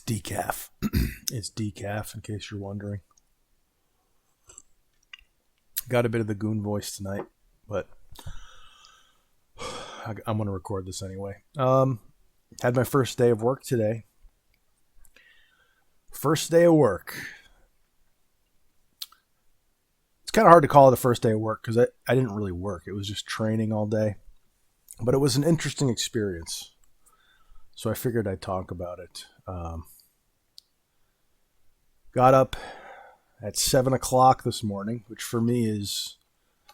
decaf. It's decaf, in case you're wondering. Got a bit of the goon voice tonight, but I'm going to record this anyway. Had my first day of work today. First day of work. It's kind of hard to call it a first day of work because I didn't really work. It was just training all day. But it was an interesting experience. So I figured I'd talk about it. Got up at 7 o'clock this morning, which for me is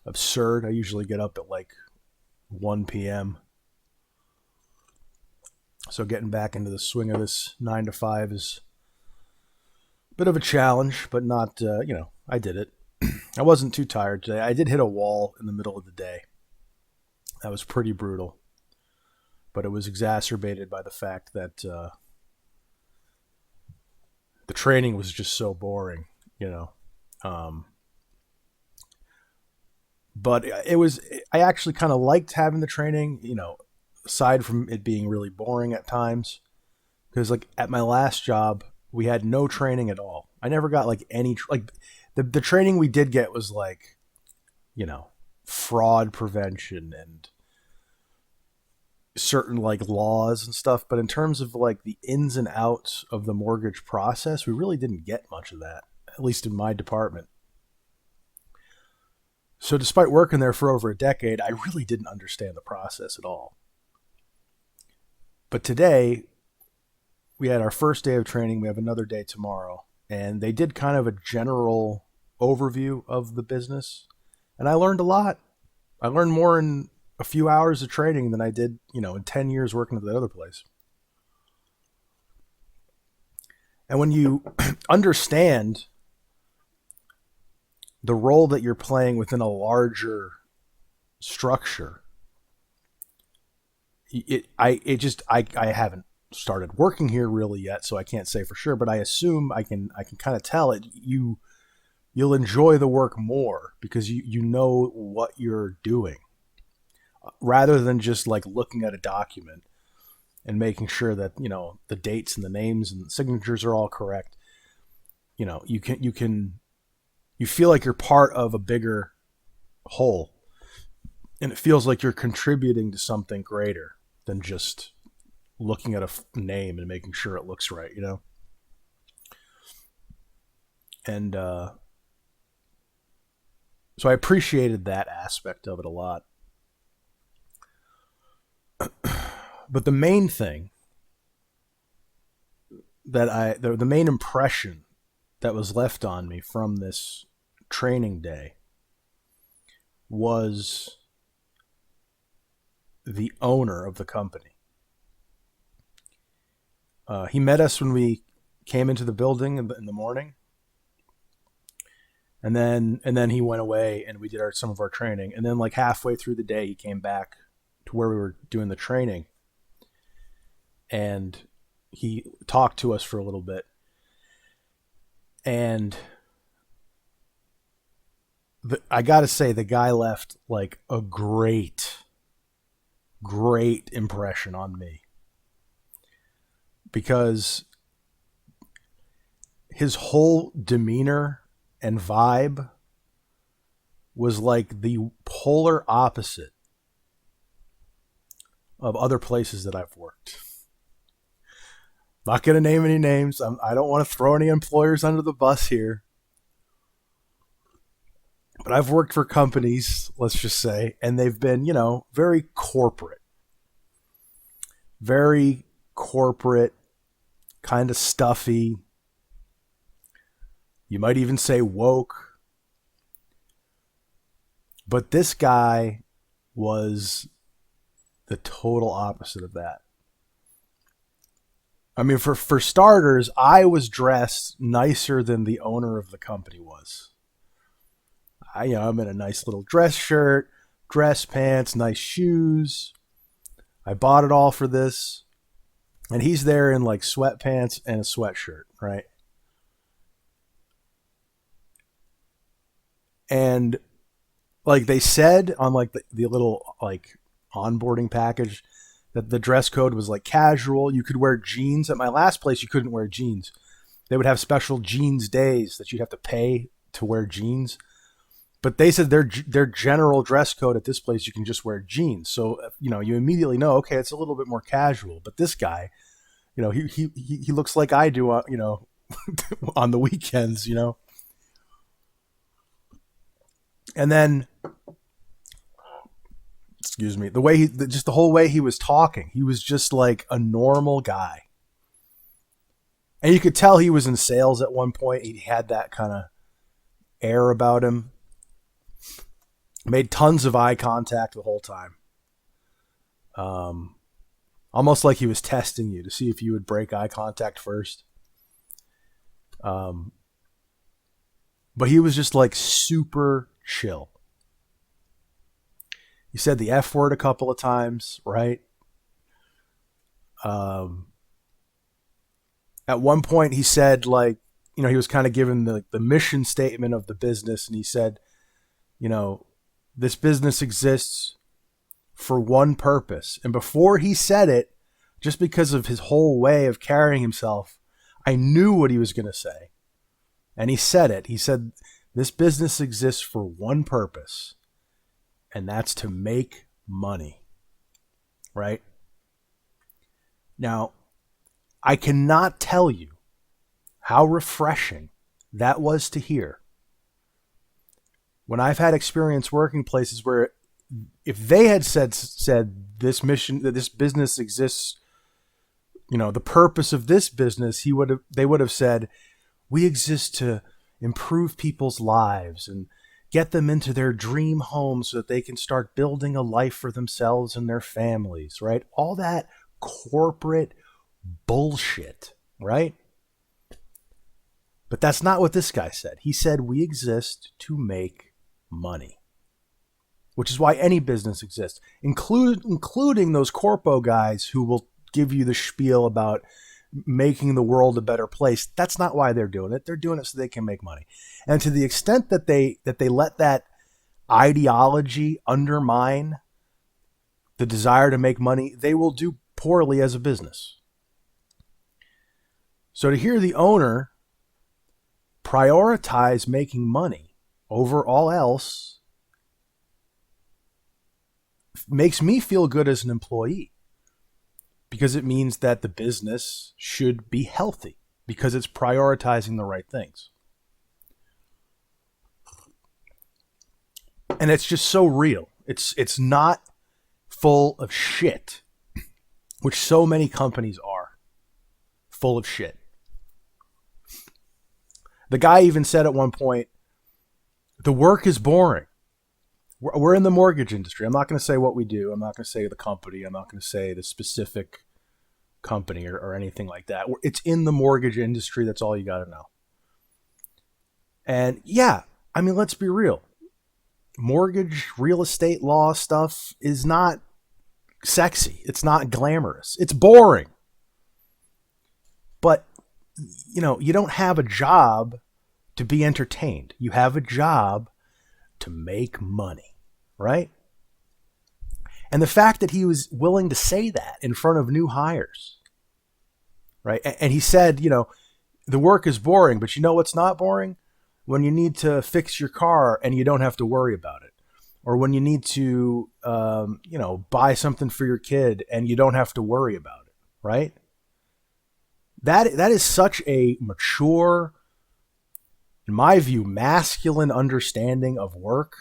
absurd. I usually get up at like 1 p.m. So getting back into the swing of this 9 to 5 is a bit of a challenge, but not, I did it. I wasn't too tired today. I did hit a wall in the middle of the day. That was pretty brutal. But it was exacerbated by the fact that the training was just so boring, But I actually kind of liked having the training, aside from it being really boring at times. Because like at my last job, we had no training at all. I never got like any, the training we did get was like, fraud prevention and certain like laws and stuff. But in terms of like the ins and outs of the mortgage process, we really didn't get much of that, at least in my department. So despite working there for over a decade, I really didn't understand the process at all. But today, we had our first day of training. We have another day tomorrow. And they did kind of a general overview of the business. And I learned a lot. I learned more in a few hours of training than I did, in 10 years working at the other place. And when you understand the role that you're playing within a larger structure, I haven't started working here really yet, so I can't say for sure, but I assume I can kind of tell it. You'll enjoy the work more because you know what you're doing, rather than just like looking at a document and making sure that the dates and the names and the signatures are all correct. You feel like you're part of a bigger whole, and it feels like you're contributing to something greater than just looking at a name and making sure it looks right, And so I appreciated that aspect of it a lot. But the main thing the main impression that was left on me from this training day was the owner of the company. He met us when we came into the building in the morning, and then he went away and we did some of our training. And then like halfway through the day, he came back to where we were doing the training, and he talked to us for a little bit. And I got to say, the guy left like a great impression on me, because his whole demeanor and vibe was like the polar opposite of other places that I've worked. Not going to name any names. I don't want to throw any employers under the bus here. But I've worked for companies, let's just say, and they've been, very corporate. Very corporate, kind of stuffy. You might even say woke. But this guy was the total opposite of that. I mean, for starters, I was dressed nicer than the owner of the company was. I'm in a nice little dress shirt, dress pants, nice shoes. I bought it all for this. And he's there in like sweatpants and a sweatshirt, right? And like they said on like the little like onboarding package that the dress code was like casual. You could wear jeans. At my last place, you couldn't wear jeans. They would have special jeans days that you'd have to pay to wear jeans. But they said their general dress code at this place, you can just wear jeans. So, you immediately know, okay, it's a little bit more casual. But this guy, he looks like I do, on the weekends, And then, excuse me, the whole way he was talking, he was just like a normal guy. And you could tell he was in sales at one point. He had that kind of air about him. Made tons of eye contact the whole time. Almost like he was testing you to see if you would break eye contact first. But he was just like super chill. He said the F word a couple of times, right? At one point he said, like, he was kind of given the mission statement of the business. And he said, this business exists for one purpose. And before he said it, just because of his whole way of carrying himself, I knew what he was going to say. And he said it. He said, this business exists for one purpose, and that's to make money. Right? Now, I cannot tell you how refreshing that was to hear. When I've had experience working places where if they had said this mission, that this business exists, the purpose of this business, they would have said, we exist to improve people's lives and get them into their dream homes so that they can start building a life for themselves and their families, right? All that corporate bullshit, right? But that's not what this guy said. He said, we exist to make money, which is why any business exists, including those corpo guys who will give you the spiel about making the world a better place. That's not why they're doing it. They're doing it so they can make money. And to the extent that they let that ideology undermine the desire to make money, they will do poorly as a business. So to hear the owner prioritize making money over all else makes me feel good as an employee, because it means that the business should be healthy because it's prioritizing the right things. And it's just so real. It's not full of shit, which so many companies are full of shit. The guy even said at one point, the work is boring. We're in the mortgage industry. I'm not going to say what we do. I'm not going to say the company. I'm not going to say the specific company or anything like that. It's in the mortgage industry. That's all you got to know. And yeah, I mean, let's be real. Mortgage, real estate law stuff is not sexy. It's not glamorous. It's boring. But, you don't have a job to be entertained. You have a job to make money, right? And the fact that he was willing to say that in front of new hires, right? And he said, the work is boring, but you know what's not boring? When you need to fix your car and you don't have to worry about it. Or when you need to, buy something for your kid and you don't have to worry about it, right? That is such a mature, in my view, masculine understanding of work,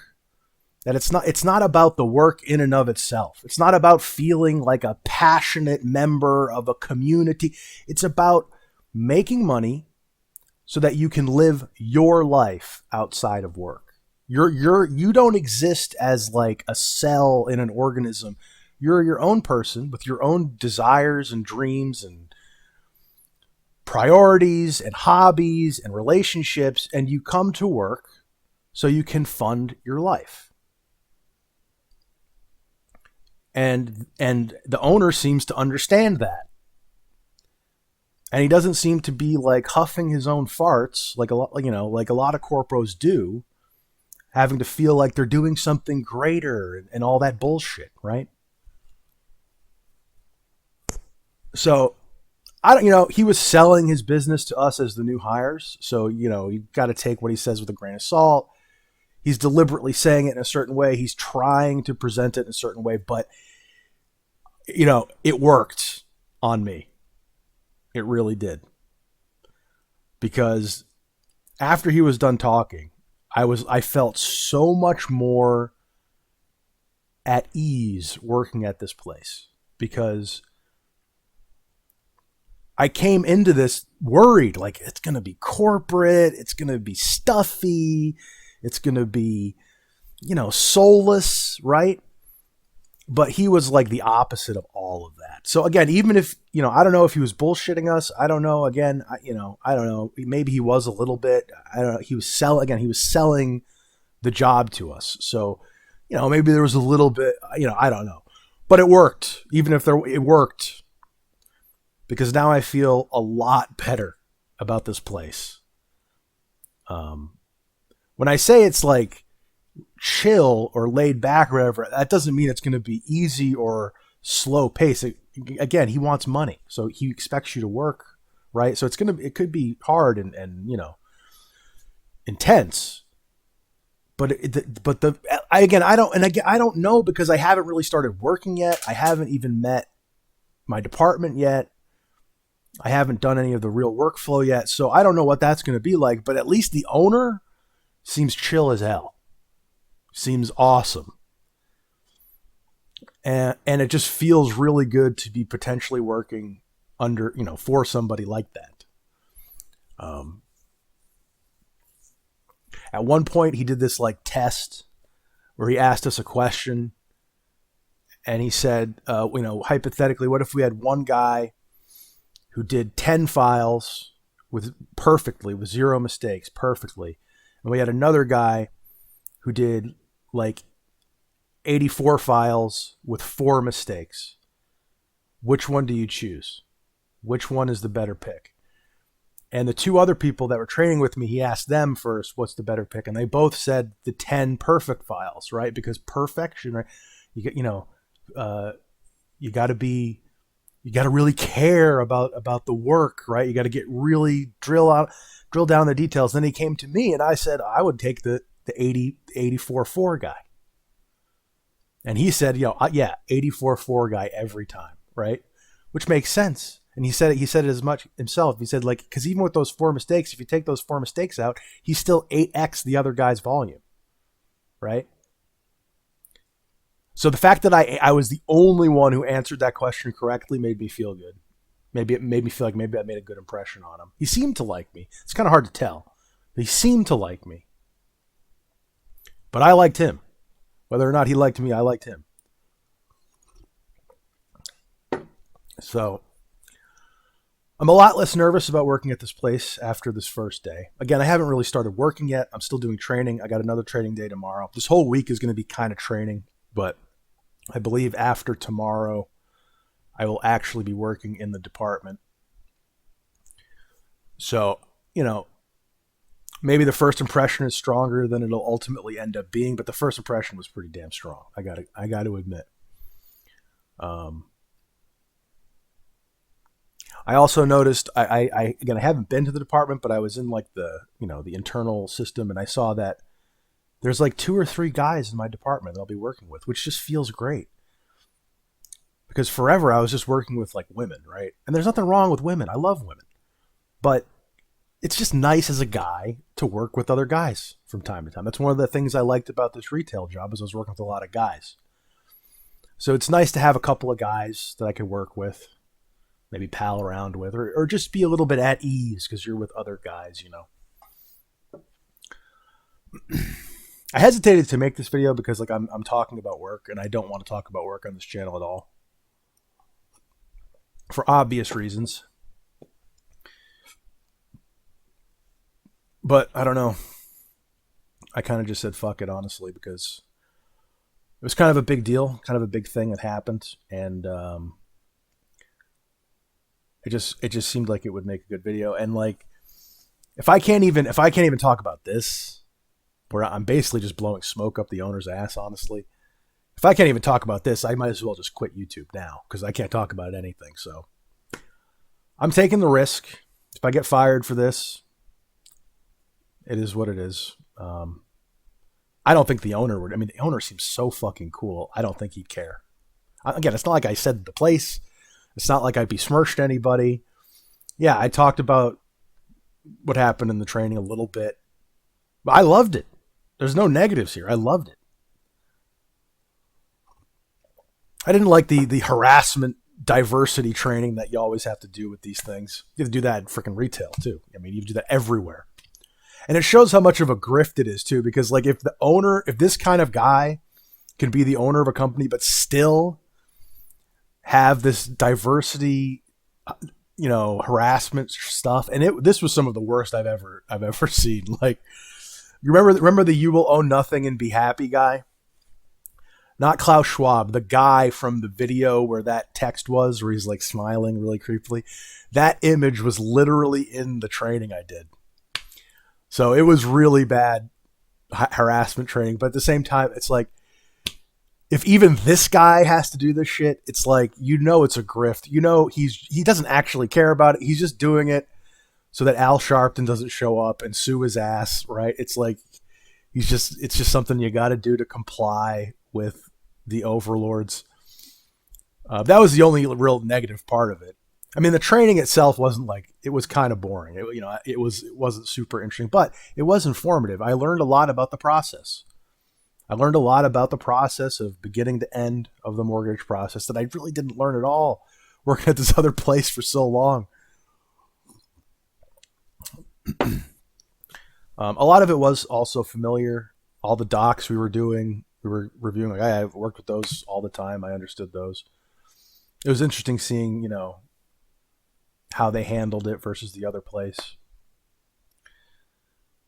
that it's not about the work in and of itself. It's not about feeling like a passionate member of a community. It's about making money so that you can live your life outside of work. You don't exist as like a cell in an organism. You're your own person with your own desires and dreams and priorities and hobbies and relationships, and you come to work so you can fund your life. And the owner seems to understand that. And he doesn't seem to be like huffing his own farts like a lot of corpos do, having to feel like they're doing something greater and all that bullshit, right? So I don't, he was selling his business to us as the new hires. So, you got to take what he says with a grain of salt. He's deliberately saying it in a certain way. He's trying to present it in a certain way, but it worked on me. It really did. Because after he was done talking, I felt so much more at ease working at this place, because I came into this worried, like it's going to be corporate, it's going to be stuffy, it's going to be, soulless, right? But he was like the opposite of all of that. So again, even if, I don't know if he was bullshitting us. I don't know. Again, I don't know. Maybe he was a little bit. I don't know. He was selling the job to us. So, maybe there was a little bit, I don't know. But it worked. Even if it worked. Because now I feel a lot better about this place. When I say it's like chill or laid back or whatever, that doesn't mean it's going to be easy or slow pace. Again, he wants money, so he expects you to work, right? So it could be hard and intense. But I don't know, because I haven't really started working yet. I haven't even met my department yet. I haven't done any of the real workflow yet, so I don't know what that's going to be like. But at least the owner seems chill as hell. Seems awesome. And it just feels really good to be potentially working under, for somebody like that. At one point, he did this like test where he asked us a question, and he said, hypothetically, what if we had one guy who did 10 files with 0 mistakes, perfectly, and we had another guy who did like 84 files with 4 mistakes. Which one do you choose? Which one is the better pick? And the 2 other people that were training with me, he asked them first, what's the better pick? And they both said the 10 perfect files, right? Because perfection, right? You got to really care about the work, right? You got to get really drill down the details. Then he came to me and I said, I would take the 84-4 guy. And he said, 84-4 guy every time, right? Which makes sense. And he said it as much himself. He said, like, because even with those 4 mistakes, if you take those 4 mistakes out, he's still 8x the other guy's volume, right? So the fact that I was the only one who answered that question correctly made me feel good. Maybe it made me feel like maybe I made a good impression on him. He seemed to like me. It's kind of hard to tell. He seemed to like me. But I liked him. Whether or not he liked me, I liked him. So I'm a lot less nervous about working at this place after this first day. Again, I haven't really started working yet. I'm still doing training. I got another training day tomorrow. This whole week is going to be kind of training, but I believe after tomorrow, I will actually be working in the department. So, maybe the first impression is stronger than it'll ultimately end up being, but the first impression was pretty damn strong. I got to admit. I also noticed, I haven't been to the department, but I was in like the internal system, and I saw that there's like 2 or 3 guys in my department that I'll be working with, which just feels great. Because forever I was just working with like women, right? And there's nothing wrong with women. I love women. But it's just nice as a guy to work with other guys from time to time. That's one of the things I liked about this retail job, is I was working with a lot of guys. So it's nice to have a couple of guys that I could work with, maybe pal around with, or just be a little bit at ease because you're with other guys, I hesitated to make this video because like I'm talking about work, and I don't want to talk about work on this channel at all, for obvious reasons. But I don't know. I kind of just said fuck it, honestly, because it was kind of a big deal, kind of a big thing that happened, and it just seemed like it would make a good video. And like, if I can't even talk about this, where I'm basically just blowing smoke up the owner's ass, honestly. If I can't even talk about this, I might as well just quit YouTube now, because I can't talk about anything. So I'm taking the risk. If I get fired for this, it is what it is. I don't think the owner would. I mean, the owner seems so fucking cool. I don't think he'd care. Again, it's not like I said the place. It's not like I'd besmirched anybody. Yeah, I talked about what happened in the training a little bit. But I loved it. There's no negatives here. I loved it. I didn't like the harassment diversity training that you always have to do with these things. You have to do that in freaking retail too. I mean, you do that everywhere. And it shows how much of a grift it is too, because like if this kind of guy can be the owner of a company, but still have this diversity, harassment stuff. And this was some of the worst I've ever seen. Like, you remember the "you will own nothing and be happy" guy? Not Klaus Schwab, the guy from the video where that text was, where he's like smiling really creepily. That image was literally in the training I did. So it was really bad harassment training. But at the same time, it's like, if even this guy has to do this shit, it's like, it's a grift. He doesn't actually care about it. He's just doing it so that Al Sharpton doesn't show up and sue his ass, right? It's like, it's just something you got to do to comply with the overlords. That was the only real negative part of it. I mean, the training itself wasn't like, it was kind of boring. It wasn't super interesting, but it was informative. I learned a lot about the process. I learned a lot about the process of beginning to end of the mortgage process that I really didn't learn at all working at this other place for so long. A lot of it was also familiar. All the docs we were doing, we were reviewing. Like, I've worked with those all the time. I understood those. It was interesting seeing, how they handled it versus the other place.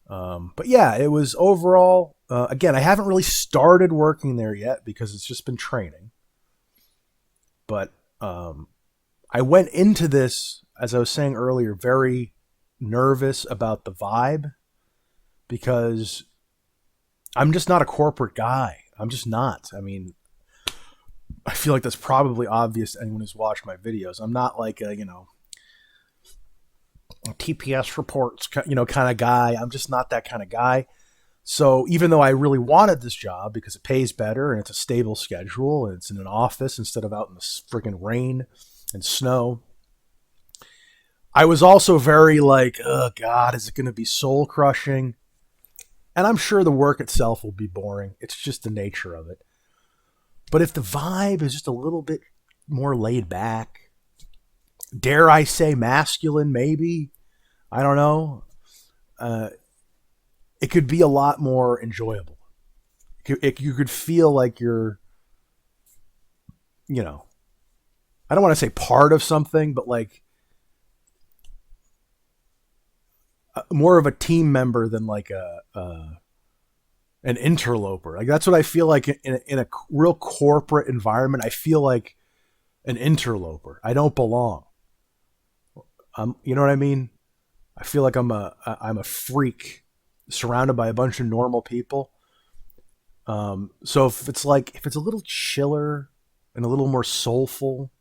But yeah, it was overall, again, I haven't really started working there yet because it's just been training. But I went into this, as I was saying earlier, very nervous about the vibe because I'm just not a corporate guy. I'm just not. I mean, I feel like that's probably obvious to anyone who's watched my videos. I'm not like a TPS reports, kind of guy. I'm just not that kind of guy. So even though I really wanted this job because it pays better and it's a stable schedule and it's in an office instead of out in the freaking rain and snow, I was also very like, oh God, is it going to be soul crushing? And I'm sure the work itself will be boring. It's just the nature of it. But if the vibe is just a little bit more laid back, dare I say masculine, maybe, I don't know, it could be a lot more enjoyable. You could feel like you're, I don't want to say part of something, but like more of a team member than like an interloper. Like, that's what I feel like in a real corporate environment. I feel like an interloper. I don't belong. You know what I mean? I feel like I'm a freak surrounded by a bunch of normal people. So if it's a little chiller and a little more soulful,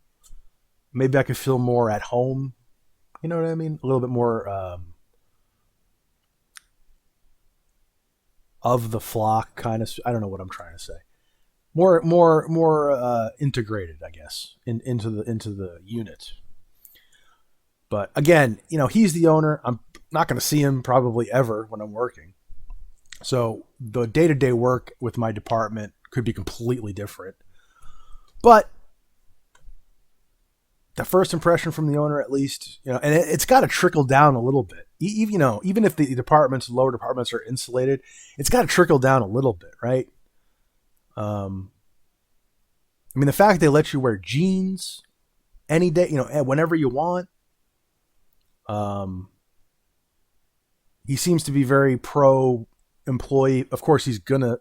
maybe I could feel more at home. You know what I mean? A little bit more of the flock kind of. I don't know what I'm trying to say. More integrated, I guess, into the unit. But again, he's the owner. I'm not going to see him probably ever when I'm working. So the day-to-day work with my department could be completely different. But the first impression from the owner, at least, and it's got to trickle down a little bit. Even if the lower departments are insulated, it's got to trickle down a little bit, right? I mean, the fact they let you wear jeans any day, whenever you want. He seems to be very pro employee. Of course, he's gonna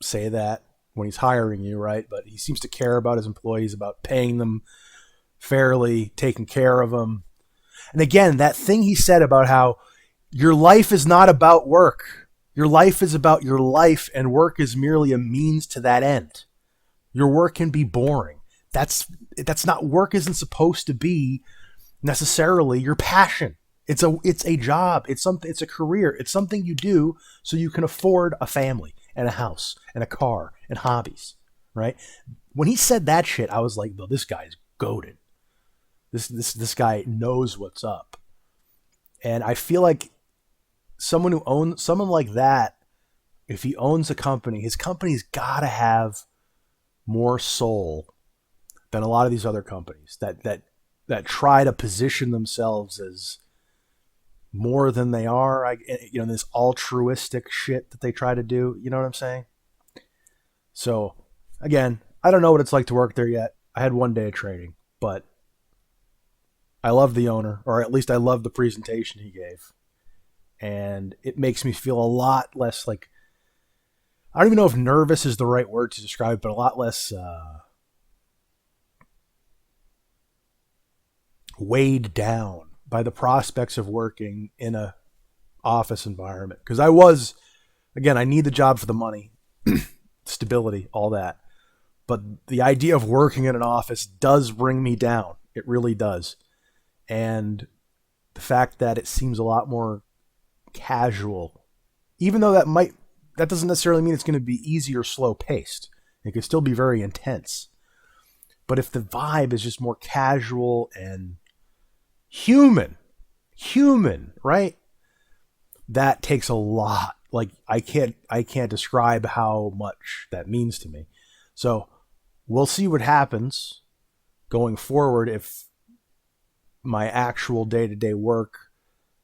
say that when he's hiring you, right? But he seems to care about his employees, about paying them fairly, taking care of them. And again, that thing he said about how your life is not about work. Your life is about your life, and work is merely a means to that end. Your work can be boring. That's not, work isn't supposed to be necessarily your passion. It's a job. It's something. It's a career. It's something you do so you can afford a family and a house and a car and hobbies, right? When he said that shit, I was like, "No, this guy's goated. This guy knows what's up." And I feel like someone like that, if he owns a company, his company's got to have more soul than a lot of these other companies that try to position themselves as more than they are. This altruistic shit that they try to do. You know what I'm saying? So, again, I don't know what it's like to work there yet. I had 1 day of training, but I love the owner, or at least I love the presentation he gave. And it makes me feel a lot less like, I don't even know if nervous is the right word to describe it, but a lot less weighed down by the prospects of working in a office environment. Because I need the job for the money, stability, all that. But the idea of working in an office does bring me down. It really does. And the fact that it seems a lot more casual, even though that doesn't necessarily mean it's going to be easy or slow paced. It could still be very intense. But if the vibe is just more casual and human, right? That takes a lot. Like I can't describe how much that means to me. So we'll see what happens going forward if my actual day-to-day work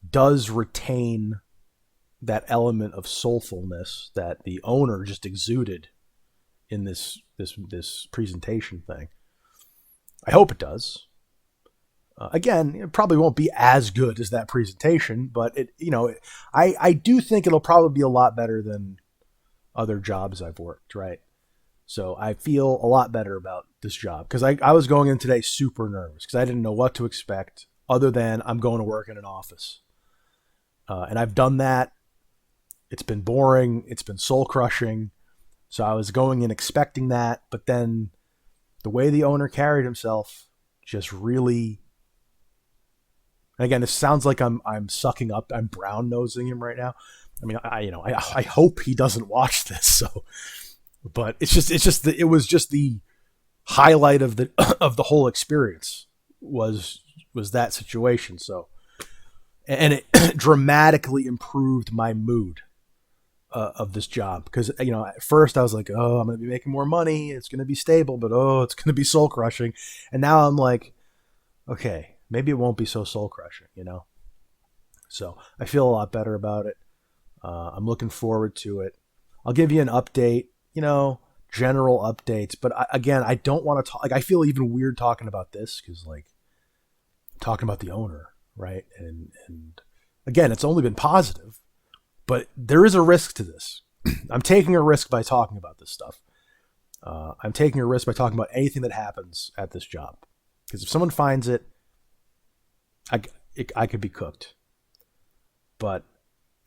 does retain that element of soulfulness that the owner just exuded in this presentation thing. I hope it does. Again, it probably won't be as good as that presentation, but I do think it'll probably be a lot better than other jobs I've worked, right? So I feel a lot better about this job because I was going in today super nervous because I didn't know what to expect other than I'm going to work in an office. And I've done that. It's been boring. It's been soul crushing. So I was going in expecting that, but then the way the owner carried himself just really. And again, this sounds like I'm sucking up. I'm brown nosing him right now. I mean, I hope he doesn't watch this. So, but it was just the highlight of the whole experience was that situation. So, and it dramatically improved my mood of this job because at first I was like, oh, I'm going to be making more money. It's going to be stable, but it's going to be soul crushing. And now I'm like, okay. Maybe it won't be so soul crushing, So I feel a lot better about it. I'm looking forward to it. I'll give you an update, general updates. But I don't want to talk. Like I feel even weird talking about this because talking about the owner, right? And again, it's only been positive, but there is a risk to this. I'm taking a risk by talking about this stuff. I'm taking a risk by talking about anything that happens at this job because if someone finds it. I could be cooked, but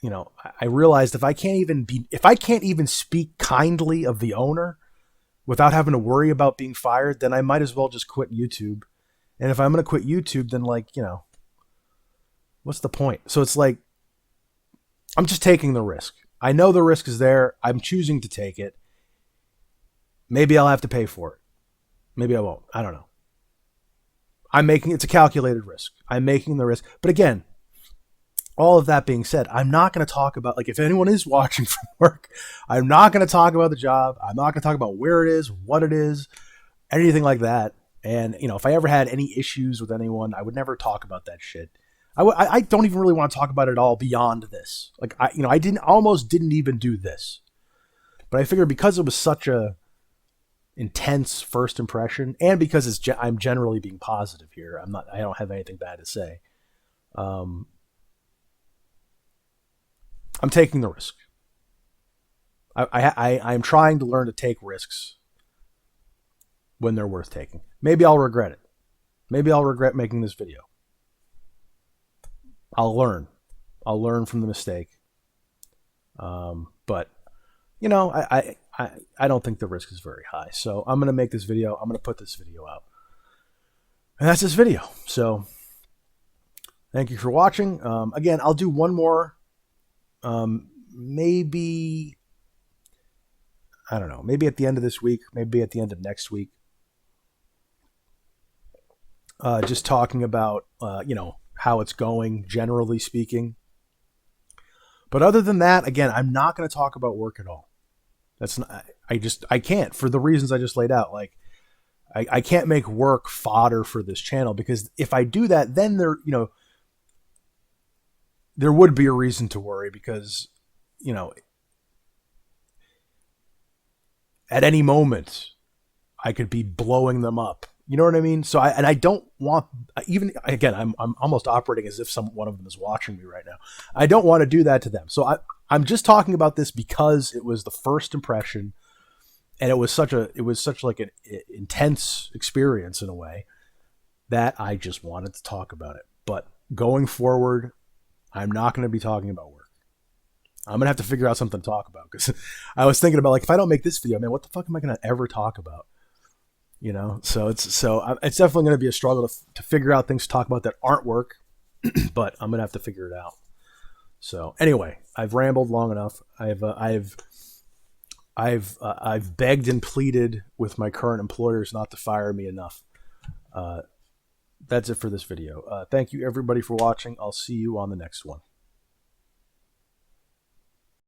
I realized if I can't even speak kindly of the owner without having to worry about being fired, then I might as well just quit YouTube. And if I'm going to quit YouTube, then what's the point? So it's like, I'm just taking the risk. I know the risk is there. I'm choosing to take it. Maybe I'll have to pay for it. Maybe I won't. I don't know. It's a calculated risk. I'm making the risk. But again, all of that being said, I'm not going to talk about, if anyone is watching from work, I'm not going to talk about the job. I'm not going to talk about where it is, what it is, anything like that. And, if I ever had any issues with anyone, I would never talk about that shit. I don't even really want to talk about it all beyond this. I almost didn't even do this. But I figured because it was such a intense first impression, and because I'm generally being positive here. I don't have anything bad to say. I'm taking the risk. I'm trying to learn to take risks when they're worth taking. Maybe I'll regret it. Maybe I'll regret making this video. I'll learn from the mistake. But I don't think the risk is very high. So I'm going to make this video. I'm going to put this video out. And that's this video. So Thank you for watching. Again, I'll do one more. Maybe, I don't know, maybe at the end of this week, maybe at the end of next week. Just talking about, how it's going, generally speaking. But other than that, again, I'm not going to talk about work at all. That's not, I can't, for the reasons I just laid out. Like, I can't make work fodder for this channel, because if I do that, then there would be a reason to worry, because, at any moment I could be blowing them up. You know what I mean? So I don't want, even again, I'm almost operating as if one of them is watching me right now. I don't want to do that to them. So I'm just talking about this because it was the first impression, and it was such like an intense experience in a way that I just wanted to talk about it. But going forward, I'm not going to be talking about work. I'm going to have to figure out something to talk about, because I was thinking about, like, if I don't make this video, man, what the fuck am I going to ever talk about? So it's definitely going to be a struggle to figure out things to talk about that aren't work, but I'm going to have to figure it out. So anyway, I've rambled long enough. I've begged and pleaded with my current employers not to fire me enough. That's it for this video. Thank you everybody for watching. I'll see you on the next one.